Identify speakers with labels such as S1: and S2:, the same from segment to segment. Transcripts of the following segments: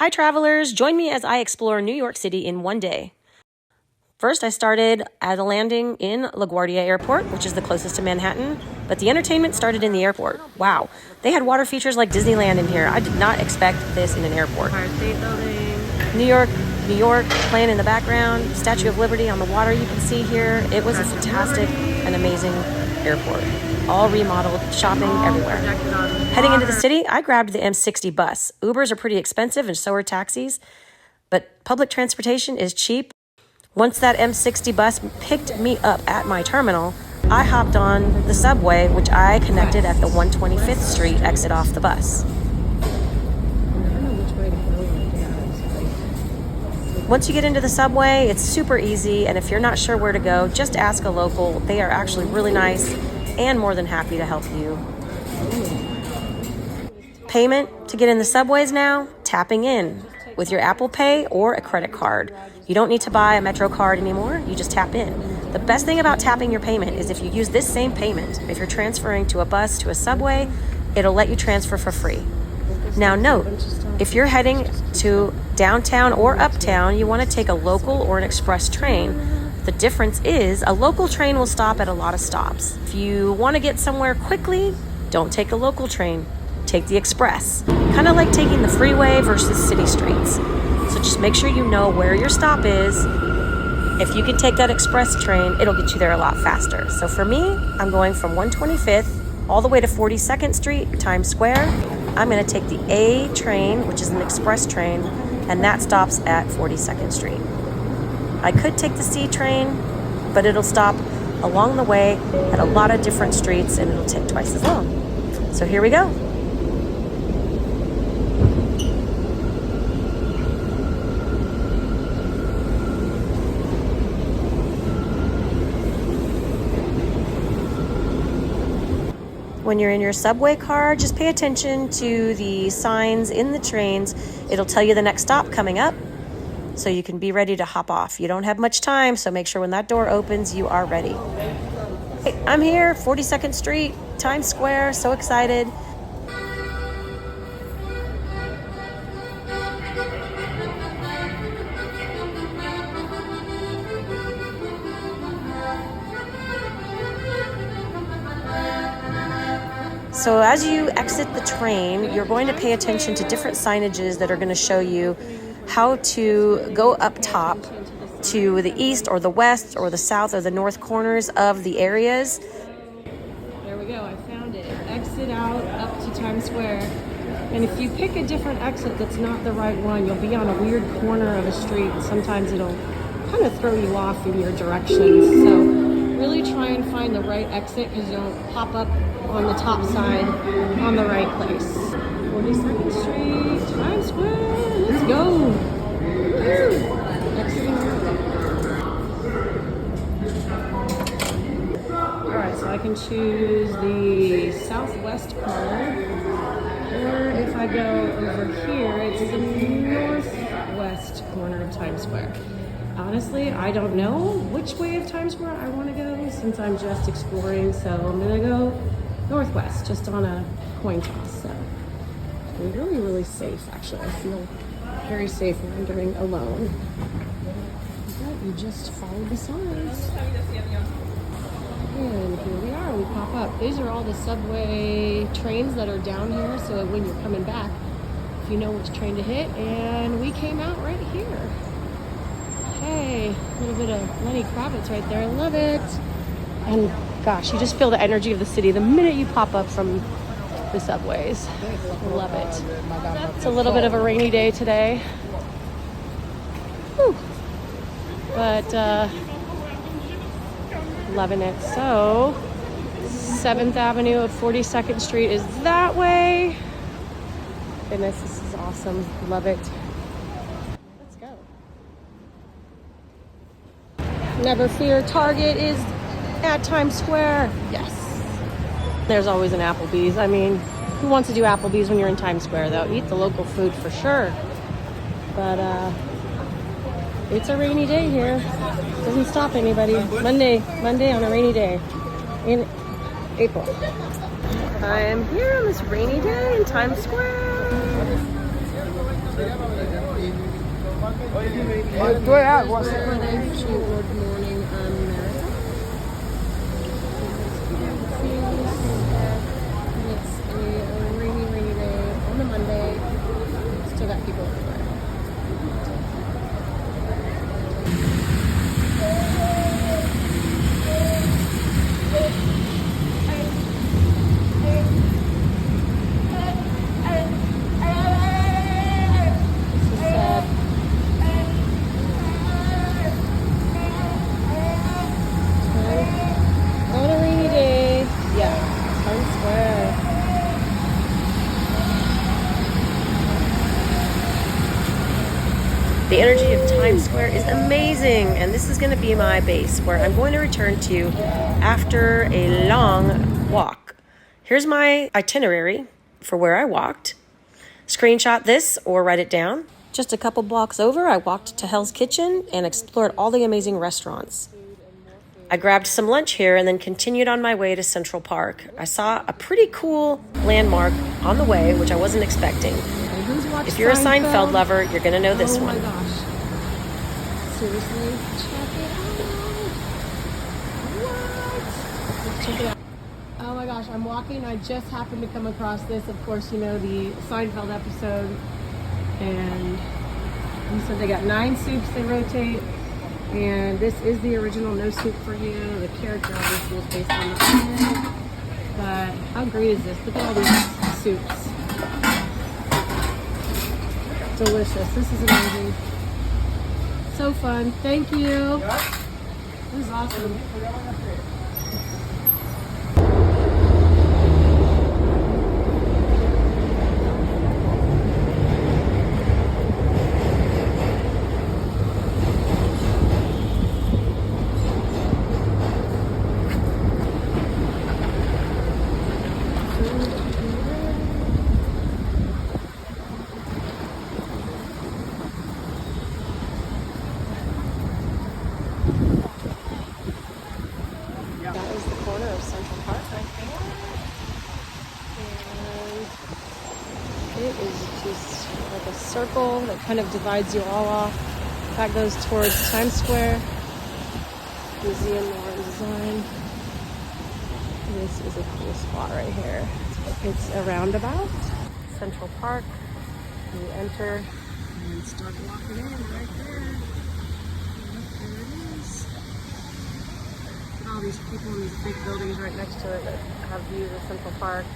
S1: Hi travelers, join me as I explore New York City in one day. First, I started at a landing in LaGuardia Airport, which is the closest to Manhattan, but the entertainment started in the airport. Wow, they had water features like Disneyland in here. I did not expect this in an airport.
S2: Empire State Building.
S1: New York, playing in the background, Statue of Liberty on the water you can see here. It was a fantastic and amazing airport. All remodeled, shopping everywhere. Heading into the city, I grabbed the M60 bus. Ubers are pretty expensive and so are taxis, but public transportation is cheap. Once that M60 bus picked me up at my terminal, I hopped on the subway, which I connected at the 125th Street exit off the bus. Once you get into the subway, it's super easy, and if you're not sure where to go, just ask a local. They are actually really nice and more than happy to help you. Payment to get in the subways now, tapping in with your Apple Pay or a credit card. You don't need to buy a Metro card anymore, you just tap in. The best thing about tapping your payment is if you use this same payment, if you're transferring to a bus, to a subway, it'll let you transfer for free. Now note, if you're heading to downtown or uptown, you want to take a local or an express train. The difference is a local train will stop at a lot of stops. If you want to get somewhere quickly, don't take a local train. Take the express. Kind of like taking the freeway versus city streets. So just make sure you know where your stop is. If you can take that express train, it'll get you there a lot faster. So for me, I'm going from 125th all the way to 42nd Street, Times Square. I'm going to take the A train, which is an express train, and that stops at 42nd Street. I could take the C train, but it'll stop along the way at a lot of different streets and it'll take twice as long. So here we go. When you're in your subway car, just pay attention to the signs in the trains. It'll tell you the next stop coming up, so you can be ready to hop off. You don't have much time, so make sure when that door opens, you are ready. Hey, I'm here, 42nd Street, Times Square, so excited. So as you exit the train, you're going to pay attention to different signages that are going to show you how to go up top to the east or the west or the south or the north corners of the areas.
S2: There we go, I found it. Exit out up to Times Square. And if you pick a different exit that's not the right one, you'll be on a weird corner of a street. Sometimes it'll kind of throw you off in your directions. So really try and find the right exit because you'll pop up on the top side on the right place. 42nd Street, Times Square, let's go. Alright, so I can choose the southwest corner, or if I go over here, it's the northwest corner of Times Square. Honestly, I don't know which way of Times Square I want to go since I'm just exploring, so I'm gonna go northwest, just on a coin toss. So it's really safe, actually. I feel very safe wandering alone. But you just follow the signs. And here we are, we pop up. These are all the subway trains that are down here, so that when you're coming back, if you know which train to hit. And we came out right here. Hey, a little bit of Lenny Kravitz right there. I love it. And gosh, you just feel the energy of the city the minute you pop up from the subways. Love it. It's a little bit of a rainy day today. Whew. But loving it. So 7th Avenue of 42nd Street is that way. Goodness, this is awesome. Love it. Let's go. Never fear, Target is at Times Square. Yes. There's always an Applebee's. I mean, who wants to do Applebee's when you're in Times Square, though? Eat the local food for sure. But it's a rainy day here. Doesn't stop anybody. Monday on a rainy day in April. I am here on this rainy day in Times Square. Good morning, America. It's a rainy day on a Monday. Still got people everywhere. This is sad. On a rainy day. Yeah, Times Square.
S1: The energy of Times Square is amazing, and this is going to be my base where I'm going to return to after a long walk. Here's my itinerary for where I walked. Screenshot this or write it down. Just a couple blocks over, I walked to Hell's Kitchen and explored all the amazing restaurants. I grabbed some lunch here and then continued on my way to Central Park. I saw a pretty cool landmark on the way, which I wasn't expecting. If you're a Seinfeld lover, you're going to know this one.
S2: Oh my gosh. Seriously? Check it out. What? Let's check it out. Oh my gosh, I'm walking. I just happened to come across this. Of course, you know the Seinfeld episode. And he said they got 9 soups they rotate. And this is the original No Soup for You. The character obviously is based on the planet. But how great is this? Look at all these soups. Delicious. This is amazing. So fun. Thank you. This is awesome.
S1: That is the corner of Central Park right there. And it is just like a circle that kind of divides you all off. That goes towards Times Square, Museum of Art and Design. This is a cool spot right here. It's a roundabout, Central Park. You enter and start walking in right there. There it is. All these people in these big buildings right next to it that have views of Central Park.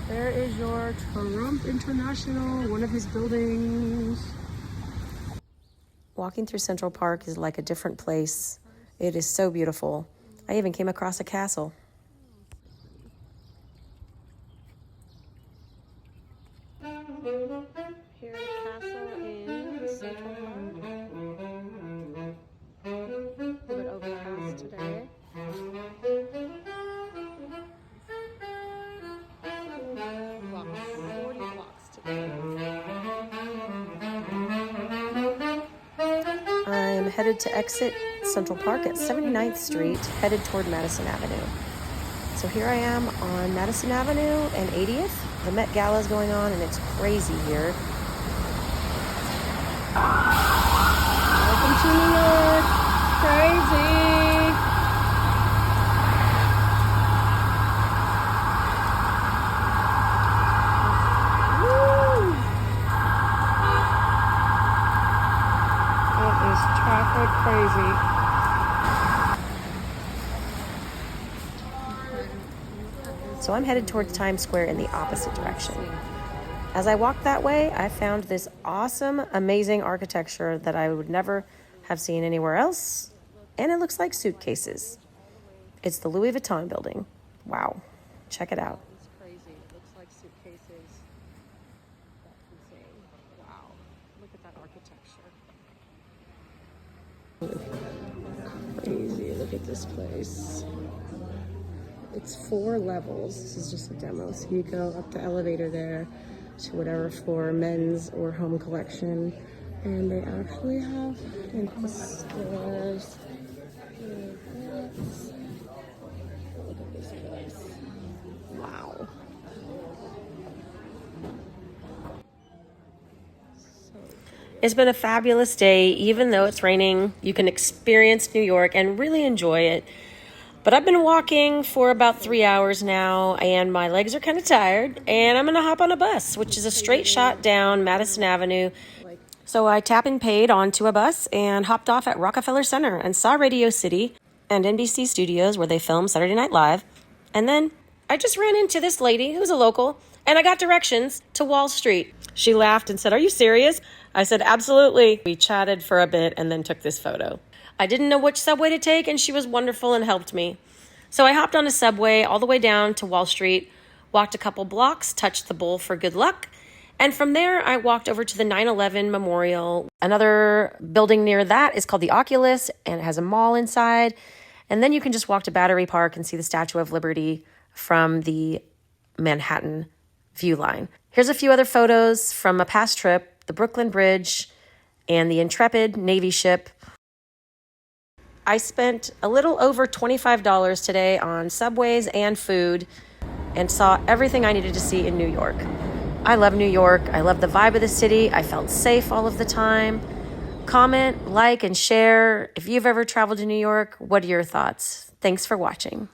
S1: There is your Trump International, one of his buildings. Walking through Central Park is like a different place. It is so beautiful. I even came across a castle. Here's a castle in Central Park. A bit overcast today. About 40 blocks today. I'm headed to exit Central Park at 79th Street, headed toward Madison Avenue. So here I am on Madison Avenue and 80th. The Met Gala is going on and it's crazy here. Welcome to New York. Crazy. Woo. It is traffic crazy. So I'm headed towards Times Square in the opposite direction. As I walked that way, I found this awesome, amazing architecture that I would never have seen anywhere else, and it looks like suitcases. It's the Louis Vuitton building. Wow, check it out.
S2: It's crazy. It looks like suitcases. That's insane. Wow. Look at that architecture. Crazy. Look at this place. It's 4 levels. This is just a demo. So you go up the elevator there to whatever floor, men's or home collection. And they actually have stairs. Look at this place. Wow.
S1: It's been a fabulous day. Even though it's raining, you can experience New York and really enjoy it. But I've been walking for about 3 hours now, and my legs are kind of tired, and I'm going to hop on a bus, which is a straight shot down Madison Avenue. So I tap and paid onto a bus and hopped off at Rockefeller Center and saw Radio City and NBC Studios where they film Saturday Night Live. And then I just ran into this lady who's a local, and I got directions to Wall Street. She laughed and said, "Are you serious?" I said, "Absolutely." We chatted for a bit and then took this photo. I didn't know which subway to take, and she was wonderful and helped me. So I hopped on a subway all the way down to Wall Street, walked a couple blocks, touched the bowl for good luck, and from there I walked over to the 9/11 Memorial. Another building near that is called the Oculus, and it has a mall inside. And then you can just walk to Battery Park and see the Statue of Liberty from the Manhattan view line. Here's a few other photos from a past trip, the Brooklyn Bridge and the Intrepid Navy ship. I spent a little over $25 today on subways and food and saw everything I needed to see in New York. I love New York. I love the vibe of the city. I felt safe all of the time. Comment, like, and share. If you've ever traveled to New York, what are your thoughts? Thanks for watching.